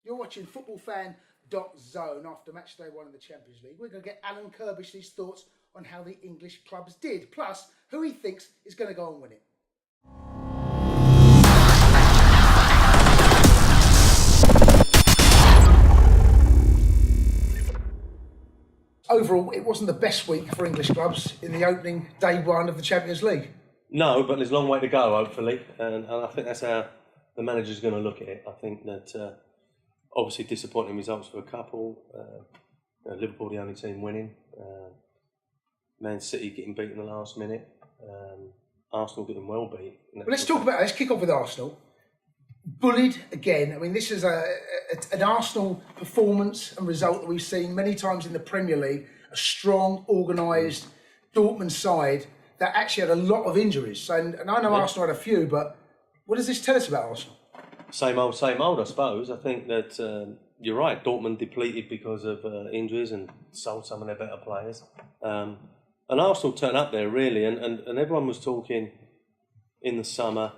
You're watching FootballFan.Zone after Matchday 1 in the Champions League. We're going to get Alan Curbishley's thoughts on how the English clubs did, plus who he thinks is going to go and win it. Overall, it wasn't the best week for English clubs in the opening day one of the Champions League. No, but there's a long way to go, hopefully, and I think that's how the manager's going to look at it. I think that obviously disappointing results for a couple. Liverpool the only team winning. Man City getting beat in the last minute. Arsenal getting well beat. Well, let's talk about it. Let's kick off with Arsenal. Bullied again. I mean, this is an Arsenal performance and result that we've seen many times in the Premier League. A strong, organised Dortmund side that actually had a lot of injuries. And I know Arsenal had a few, but what does this tell us about Arsenal? Same old, I suppose. I think that you're right. Dortmund depleted because of injuries and sold some of their better players. And Arsenal turned up there, really, and everyone was talking in the summer,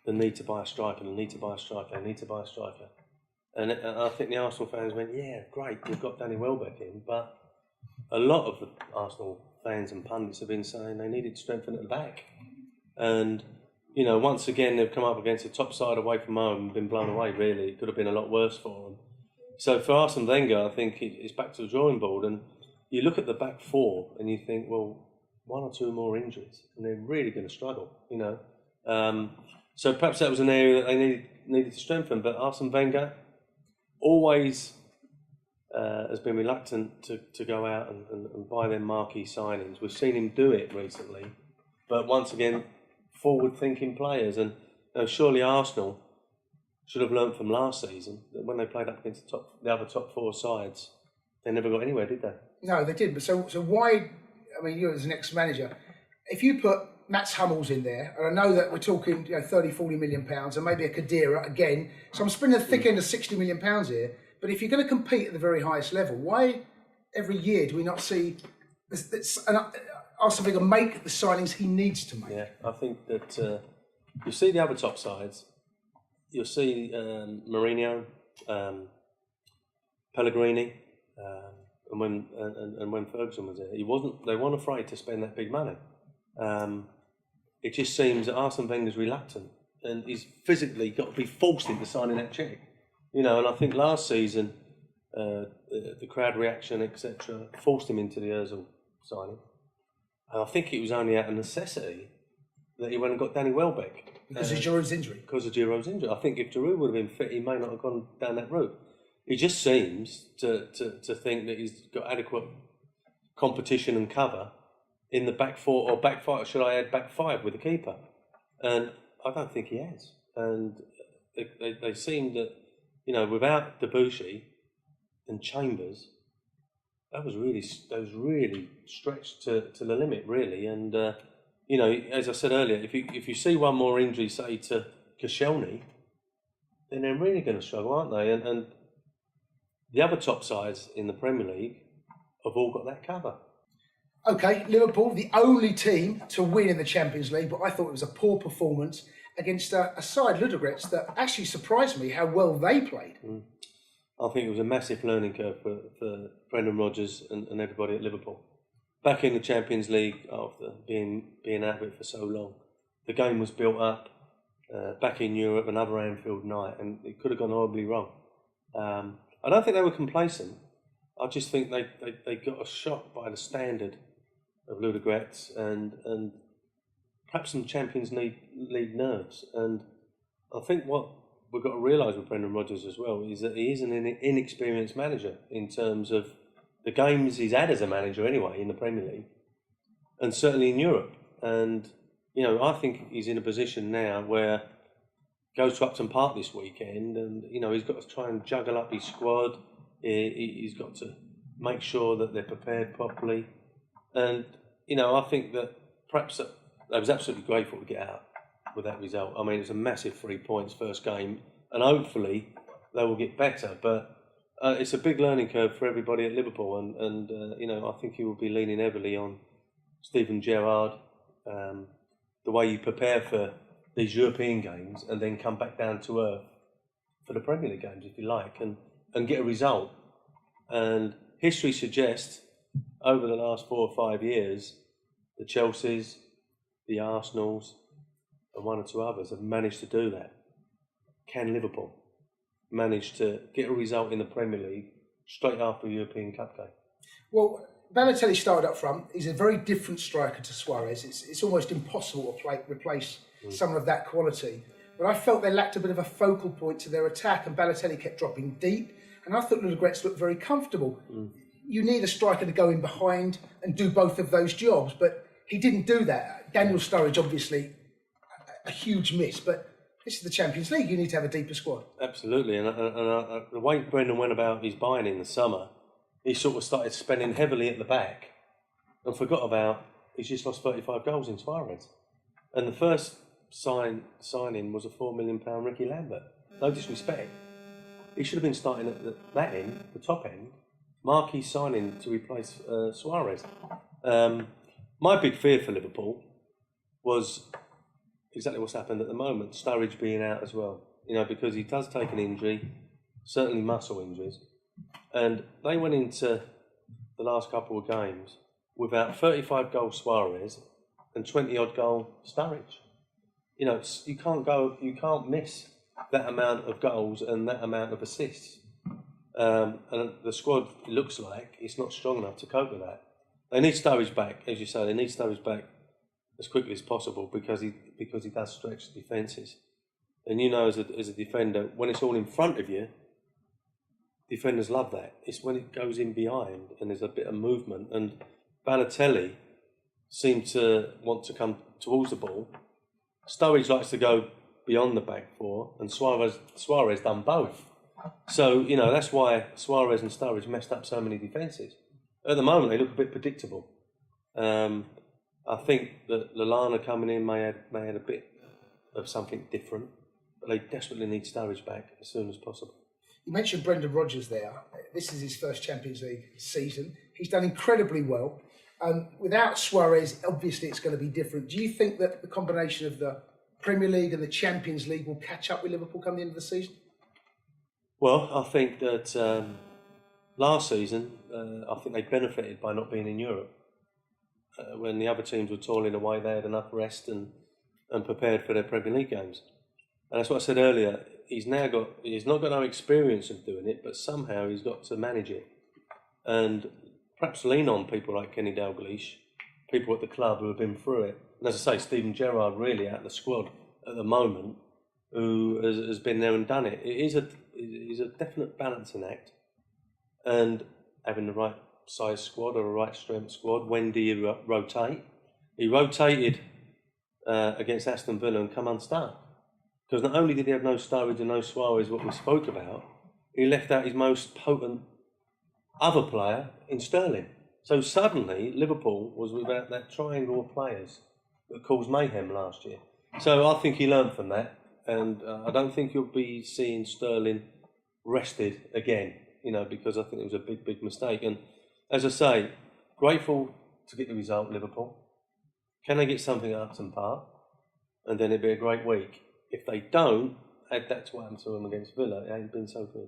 the need to buy a striker, the need to buy a striker, the need to buy a striker. And I think the Arsenal fans went, yeah, great, we've got Danny Welbeck in, but a lot of the Arsenal fans and pundits have been saying they needed to strengthen at the back. And you know, once again, they've come up against the top side away from home and been blown away, really. It could have been a lot worse for them. So for Arsene Wenger, I think it's back to the drawing board. And you look at the back four and you think, well, one or two more injuries, and they're really going to struggle, you know. So perhaps that was an area that they needed to strengthen. But Arsene Wenger always has been reluctant to go out and buy their marquee signings. We've seen him do it recently. But once again, forward-thinking players, and surely Arsenal should have learnt from last season that when they played up against the other top four sides, they never got anywhere, did they? No, they did. But so why? I mean, you as an ex-manager, if you put Mats Hummels in there, and I know that we're talking 30, 40 million pounds, and maybe a Khedira again, so I'm spending the thick end of 60 million pounds here. But if you're going to compete at the very highest level, why every year do we not see Arsene Wenger make the signings he needs to make? Yeah, I think that you see the other top sides. You'll see Mourinho, Pellegrini, and when Ferguson was there, they weren't afraid to spend that big money. It just seems that Arsene Wenger's reluctant, and he's physically got to be forced into signing that check. You know, and I think last season the crowd reaction, etc., forced him into the Ozil signing. And I think it was only out of necessity that he went and got Danny Welbeck. Because of Giroud's injury? Because of Giroud's injury. I think if Giroud would have been fit, he may not have gone down that route. He just seems to think that he's got adequate competition and cover in the back four, or back five, should I add back five with the keeper? And I don't think he has. And they seem that, you know, without Debussy and Chambers, that was really stretched to the limit, really. And you know, as I said earlier, if you see one more injury, say to Koscielny, then they're really going to struggle, aren't they? And the other top sides in the Premier League have all got that cover. Okay, Liverpool, the only team to win in the Champions League, but I thought it was a poor performance against a side, Ludogorets, that actually surprised me how well they played. I think it was a massive learning curve for Brendan Rodgers and everybody at Liverpool. Back in the Champions League, after being out of it for so long, the game was built up. Back in Europe, another Anfield night, and it could have gone horribly wrong. I don't think they were complacent. I just think they got a shock by the standard of Ludogorets and perhaps some Champions League nerves. And I think what we've got to realise with Brendan Rodgers as well is that he is an inexperienced manager in terms of the games he's had as a manager anyway in the Premier League, and certainly in Europe. And you know, I think he's in a position now where he goes to Upton Park this weekend, and you know, he's got to try and juggle up his squad. He's got to make sure that they're prepared properly. And you know, I think that perhaps that was absolutely grateful to get out with that result. I mean, it's a massive 3 points first game, and hopefully they will get better. But it's a big learning curve for everybody at Liverpool, and you know, I think he will be leaning heavily on Steven Gerrard, the way you prepare for these European games and then come back down to earth for the Premier League games, if you like, and get a result. And history suggests over the last 4 or 5 years, the Chelseas, the Arsenals, and 1 or 2 others have managed to do that. Can Liverpool manage to get a result in the Premier League straight after a European Cup game? Well, Balotelli started up front. He's a very different striker to Suarez. It's almost impossible to replace someone of that quality. But I felt they lacked a bit of a focal point to their attack, and Balotelli kept dropping deep. And I thought Ludogorets looked very comfortable. You need a striker to go in behind and do both of those jobs, but he didn't do that. Daniel Sturridge, obviously, a huge miss, but this is the Champions League. You need to have a deeper squad. Absolutely, and the way Brendan went about his buying in the summer, he sort of started spending heavily at the back and forgot about he's just lost 35 goals in Suarez. And the first signing was a £4 million Ricky Lambert. No disrespect. He should have been starting at that end, the top end, marquee signing to replace Suarez. My big fear for Liverpool was exactly what's happened at the moment, Sturridge being out as well. You know, because he does take an injury, certainly muscle injuries. And they went into the last couple of games without 35 goal Suarez and 20-odd goal Sturridge. You know, you can't miss that amount of goals and that amount of assists. And the squad looks like it's not strong enough to cope with that. They need Sturridge back, as you say. They need Sturridge back as quickly as possible because he does stretch defences. And you know, as a defender, when it's all in front of you, defenders love that. It's when it goes in behind and there's a bit of movement. And Balotelli seemed to want to come towards the ball. Sturridge likes to go beyond the back four, and Suarez done both. So, you know, that's why Suarez and Sturridge messed up so many defences. At the moment, they look a bit predictable. I think that Lallana coming in may add a bit of something different, but they desperately need Sturridge back as soon as possible. You mentioned Brendan Rodgers there. This is his first Champions League season. He's done incredibly well. Without Suarez, obviously it's going to be different. Do you think that the combination of the Premier League and the Champions League will catch up with Liverpool come the end of the season? Well, I think that last season, I think they benefited by not being in Europe. When the other teams were toiling away, they had enough rest and prepared for their Premier League games. And that's what I said earlier. He's not got no experience of doing it, but somehow he's got to manage it. And perhaps lean on people like Kenny Dalglish, people at the club who have been through it. And as I say, Steven Gerrard really out of the squad at the moment, who has been there and done it. It is a definite balancing act. And having the right size squad or the right strength squad, when do you rotate? He rotated against Aston Villa and come unstuck. Because not only did he have no Sturridge and no Suarez, what we spoke about, he left out his most potent other player in Sterling. So suddenly, Liverpool was without that triangle of players that caused mayhem last year. So I think he learned from that, and I don't think you'll be seeing Sterling rested again, you know, because I think it was a big, big mistake. And as I say, grateful to get the result, Liverpool. Can they get something at Upton Park? And then it'd be a great week. If they don't, add that to what happened to them against Villa. It ain't been so good.